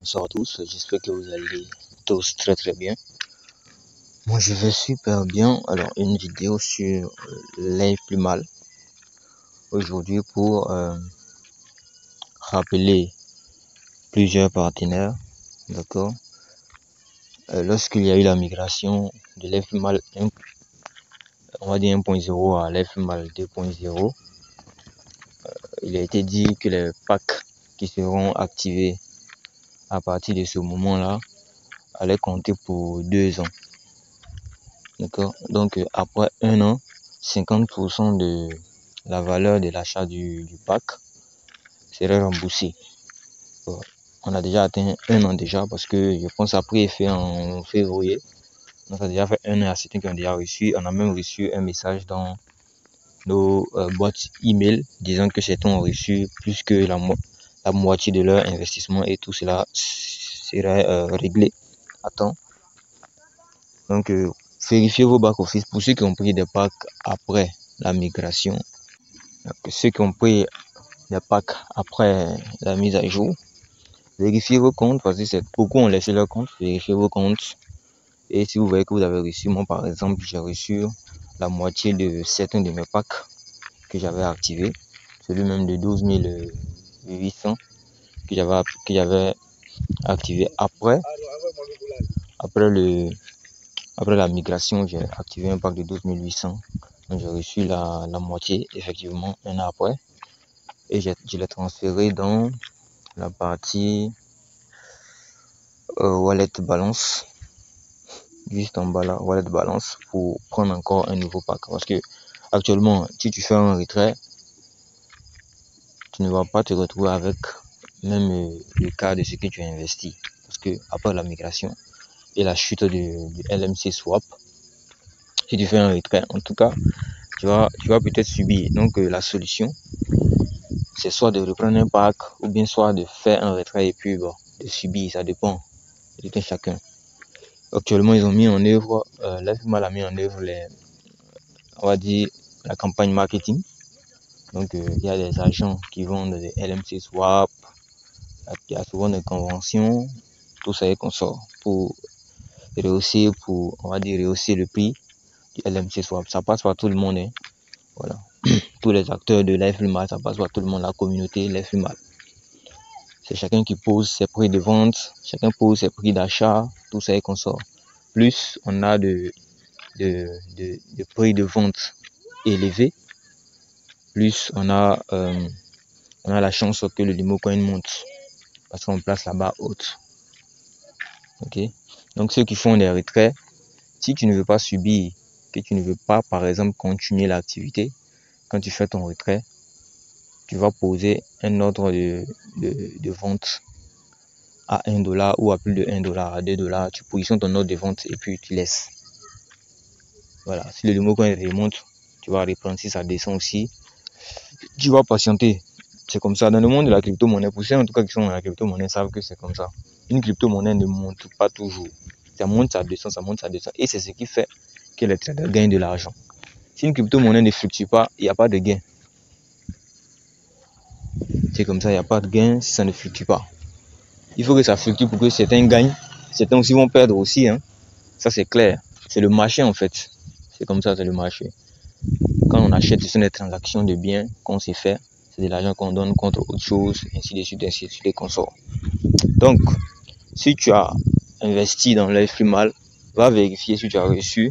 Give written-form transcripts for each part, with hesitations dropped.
Bonsoir à tous, j'espère que vous allez tous très bien. Moi je vais super bien. Alors une vidéo sur Live Plus Mal aujourd'hui pour rappeler plusieurs partenaires, d'accord. Lorsqu'il y a eu la migration de Live Plus Mal, on va dire 1.0 à Live Plus Mal 2.0, il a été dit que les packs qui seront activés à partir de ce moment-là allaient compter pour 2 ans. D'accord. Donc après un an, 50% de la valeur de l'achat du pack serait remboursé. On a déjà atteint un an déjà parce que je pense après effet en février. Donc ça a déjà fait un an à certains qui ont déjà reçu. On a même reçu un message dans nos boîtes email disant que certains ont reçu plus que la moitié de leur investissement et tout cela serait réglé à temps. Donc vérifiez vos back-office pour ceux qui ont pris des packs après la migration. Donc, ceux qui ont pris des packs après la mise à jour, vérifiez vos comptes parce que c'est beaucoup ont laissé leur compte. Vérifiez vos comptes. Et si vous voyez que vous avez reçu, moi par exemple, j'ai reçu la moitié de certains de mes packs que j'avais activés. Celui même de 12 800 que j'avais activé après la migration. J'ai activé un pack de 12 800. Donc j'ai reçu la moitié effectivement un an après. Et je l'ai transféré dans la partie wallet balance, juste en bas là, wallet balance, pour prendre encore un nouveau pack. Parce que actuellement, si tu fais un retrait, tu ne vas pas te retrouver avec même le quart de ce que tu as investi. Parce que après la migration et la chute du LMC swap, si tu fais un retrait, en tout cas, tu vas peut-être subir. Donc la solution, c'est soit de reprendre un pack ou bien soit de faire un retrait et puis bon, de subir, ça dépend de tout chacun. Actuellement, ils ont mis en œuvre, Live Plus Mal a mis en œuvre on va dire, la campagne marketing. Donc, il y a des agents qui vendent des LMC swap, il y a souvent des conventions, tout ça est consort pour rehausser, on va dire, rehausser le prix du LMC swap. Ça passe par tout le monde, hein. Voilà. Tous les acteurs de Live Plus Mal, ça passe par tout le monde, la communauté Live Plus Mal. C'est chacun qui pose ses prix de vente, chacun pose ses prix d'achat, tout ça est consort. Plus on a de prix de vente élevés, plus on a la chance que le Limocoin monte parce qu'on place la barre haute. Ok. Donc ceux qui font des retraits, si tu ne veux pas subir, que tu ne veux pas par exemple continuer l'activité, quand tu fais ton retrait, tu vas poser un ordre de vente à $1 ou à plus de $1, à $2. Tu positionnes ton ordre de vente et puis tu laisses. Voilà. Si le Limocoin remonte, tu vas reprendre. Si ça descend aussi, tu vas patienter. C'est comme ça. Dans le monde de la crypto-monnaie, pour ceux en tout cas qui sont dans la crypto-monnaie savent que c'est comme ça. Une crypto-monnaie ne monte pas toujours. Ça monte, ça descend, ça monte, ça descend. Et c'est ce qui fait que les traders gagnent de l'argent. Si une crypto-monnaie ne fluctue pas, il n'y a pas de gain. C'est comme ça, il n'y a pas de gain si ça ne fluctue pas. Il faut que ça fluctue pour que certains gagnent. Certains aussi vont perdre aussi, hein. Ça c'est clair. C'est le marché en fait. C'est comme ça, c'est le marché. Quand on achète, ce sont des transactions de biens qu'on sait faire. C'est de l'argent qu'on donne contre autre chose, ainsi de suite, et consorts. Donc, si tu as investi dans Live Plus Mal, va vérifier si tu as reçu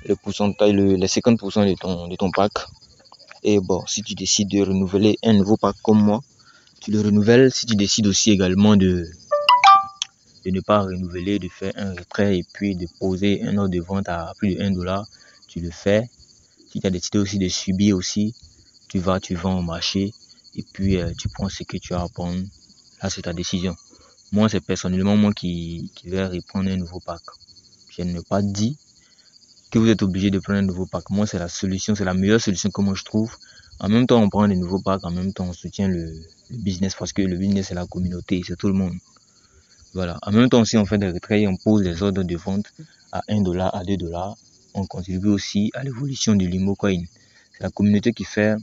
le pourcentage, les 50% de ton pack. Et bon, si tu décides de renouveler un nouveau pack comme moi, tu le renouvelles. Si tu décides aussi également de ne pas renouveler, de faire un retrait et puis de poser un ordre de vente à plus de $1, tu le fais. Si tu as décidé aussi de subir aussi, tu vends au marché et puis tu prends ce que tu as à prendre. Là, c'est ta décision. Moi, c'est personnellement moi qui vais reprendre un nouveau pack. Je ne pas dit que vous êtes obligé de prendre un nouveau pack. Moi, c'est la solution, c'est la meilleure solution que moi je trouve. En même temps, on prend des nouveaux packs, en même temps, on soutient le business parce que le business, c'est la communauté, c'est tout le monde. Voilà. En même temps, si on fait des retraits, on pose des ordres de vente à $1, à $2, on contribue aussi à l'évolution du Limocoin. C'est la communauté qui fait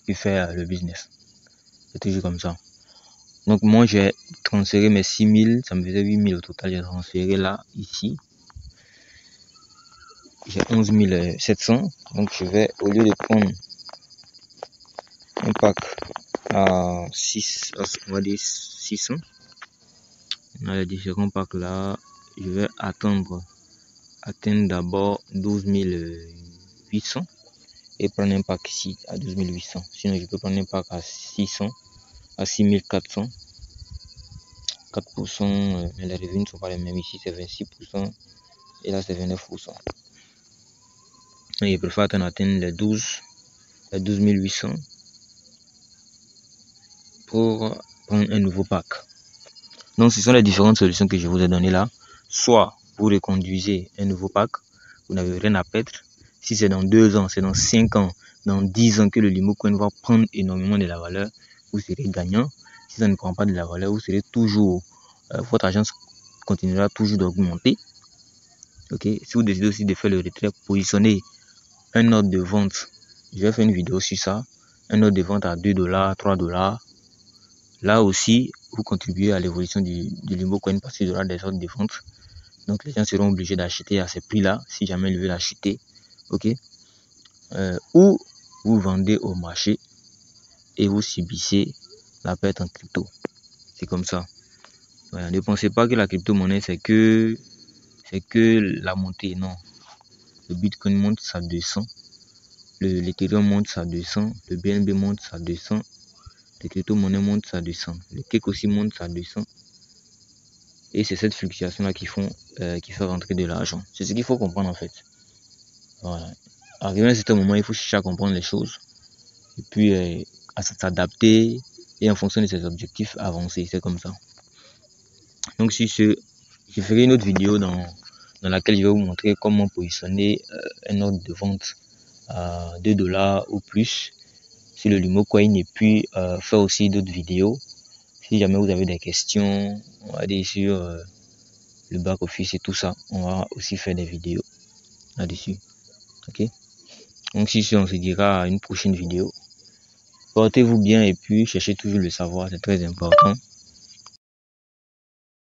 le business. C'est toujours comme ça. Donc moi j'ai transféré mes 6000, ça me faisait 8000 au total, j'ai transféré là, ici. J'ai 11 700, donc je vais, au lieu de prendre un pack à 6, on va dire 600, on a les différents packs là, je vais atteindre d'abord 12 800 et prendre un pack ici à 12 800. Sinon je peux prendre un pack à 600, à 6400, 4%, mais les revenus ne sont pas les mêmes. Ici c'est 26% et là c'est 29%. Et je préfère atteindre les 12 800 pour prendre un nouveau pack. Donc ce sont les différentes solutions que je vous ai données là. Soit vous reconduisez un nouveau pack, vous n'avez rien à perdre. Si c'est dans 2 ans, c'est dans 5 ans, dans 10 ans que le Limo Coin va prendre énormément de la valeur, vous serez gagnant. Si ça ne prend pas de la valeur, vous serez toujours, votre agence continuera toujours d'augmenter. Ok. Si vous décidez aussi de faire le retrait, positionner un ordre de vente. Je vais faire une vidéo sur ça. Un ordre de vente à $2, $3. Là aussi, vous contribuez à l'évolution du Limo Coin parce qu'il y aura des ordres de vente. Donc les gens seront obligés d'acheter à ces prix-là si jamais ils veulent acheter. Ok. Ou vous vendez au marché et vous subissez la perte en crypto. C'est comme ça. Voilà. Ne pensez pas que la crypto-monnaie c'est que la montée. Non. Le Bitcoin monte, ça descend. L'Ethereum monte, ça descend. Le BNB monte, ça descend. Les crypto-monnaies montent, ça descend. Le cake aussi monte, ça descend. Et c'est cette fluctuation-là qui fait rentrer de l'argent. C'est ce qu'il faut comprendre en fait. Voilà. Arrivé à un certain moment, il faut chercher à comprendre les choses. Et puis à s'adapter. Et en fonction de ses objectifs, avancer. C'est comme ça. Donc sur ce, je ferai une autre vidéo dans laquelle je vais vous montrer comment positionner un ordre de vente à $2 ou plus sur le Limo Coin et puis faire aussi d'autres vidéos. Si jamais vous avez des questions, on va dire sur le back office et tout ça, on va aussi faire des vidéos là-dessus. Ok. Donc si on se dira à une prochaine vidéo. Portez-vous bien et puis cherchez toujours le savoir, c'est très important.